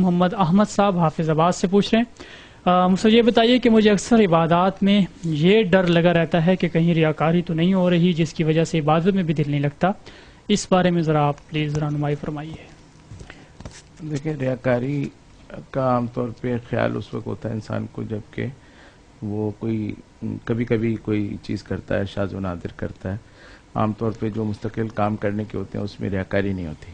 محمد احمد صاحب حافظ آباد سے پوچھ رہے ہیں، مجھے یہ بتائیے کہ مجھے اکثر عبادات میں یہ ڈر لگا رہتا ہے کہ کہیں ریاکاری تو نہیں ہو رہی جس کی وجہ سے عبادت میں بھی دل نہیں لگتا، اس بارے میں ذرا آپ پلیز رہنمائی فرمائیے۔ دیکھیں، ریاکاری کا عام طور پہ خیال اس وقت ہوتا ہے انسان کو جب کہ وہ کبھی کبھی کوئی چیز کرتا ہے، شاذ و نادر کرتا ہے۔ عام طور پہ جو مستقل کام کرنے کے ہوتے ہیں اس میں ریاکاری نہیں ہوتی۔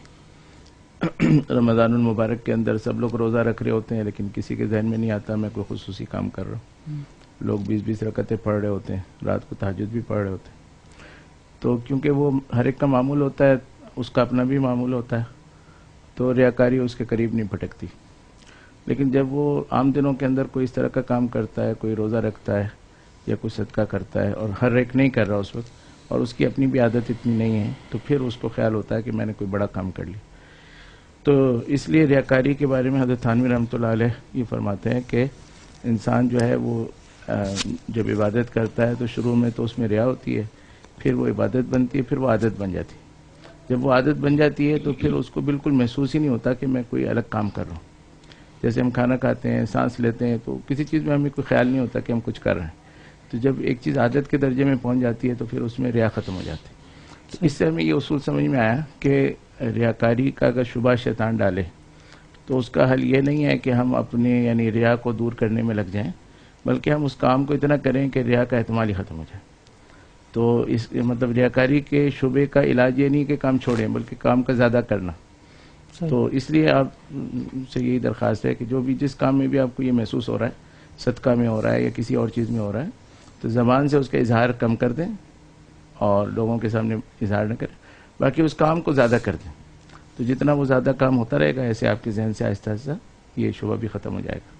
رمضان المبارک کے اندر سب لوگ روزہ رکھ رہے ہوتے ہیں لیکن کسی کے ذہن میں نہیں آتا میں کوئی خصوصی کام کر رہا ہوں۔ لوگ 20 رکعتیں پڑھ رہے ہوتے ہیں، رات کو تہجد بھی پڑھ رہے ہوتے ہیں۔ تو کیونکہ وہ ہر ایک کا معمول ہوتا ہے، اس کا اپنا بھی معمول ہوتا ہے، تو ریاکاری اس کے قریب نہیں پھٹکتی۔ لیکن جب وہ عام دنوں کے اندر کوئی اس طرح کا کام کرتا ہے، کوئی روزہ رکھتا ہے یا کوئی صدقہ کرتا ہے اور ہر ایک نہیں کر رہا اس وقت، اور اس کی اپنی بھی عادت اتنی نہیں ہے، تو پھر اس کو خیال ہوتا ہے کہ میں نے کوئی بڑا کام کر لیا۔ تو اس لیے ریاکاری کے بارے میں حضرت تھانوی رحمۃ اللہ علیہ یہ فرماتے ہیں کہ انسان جو ہے وہ جب عبادت کرتا ہے تو شروع میں تو اس میں ریا ہوتی ہے، پھر وہ عبادت بنتی ہے، پھر وہ عادت بن جاتی ہے۔ جب وہ عادت بن جاتی ہے تو پھر اس کو بالکل محسوس ہی نہیں ہوتا کہ میں کوئی الگ کام کر رہا ہوں۔ جیسے ہم کھانا کھاتے ہیں، سانس لیتے ہیں، تو کسی چیز میں ہمیں کوئی خیال نہیں ہوتا کہ ہم کچھ کر رہے ہیں۔ تو جب ایک چیز عادت کے درجے میں پہنچ جاتی ہے تو پھر اس میں ریا ختم ہو جاتی ہے۔ تو اس سے ہمیں یہ اصول سمجھ میں آیا کہ ریاکاری کا اگر شبہ شیطان ڈالے تو اس کا حل یہ نہیں ہے کہ ہم اپنے یعنی ریا کو دور کرنے میں لگ جائیں، بلکہ ہم اس کام کو اتنا کریں کہ ریا کا احتمال ہی ختم ہو جائے۔ تو اس مطلب ریاکاری کے شبے کا علاج یہ نہیں کہ کام چھوڑیں بلکہ کام کا زیادہ کرنا۔ تو اس لیے آپ سے یہی درخواست ہے کہ جو بھی جس کام میں بھی آپ کو یہ محسوس ہو رہا ہے، صدقہ میں ہو رہا ہے یا کسی اور چیز میں ہو رہا ہے، تو زبان سے اس کا اظہار کم کر دیں اور لوگوں کے سامنے اظہار نہ کریں، باقی اس کام کو زیادہ کر دیں۔ تو جتنا وہ زیادہ کام ہوتا رہے گا، ایسے آپ کے ذہن سے آہستہ آہستہ یہ شبہ بھی ختم ہو جائے گا۔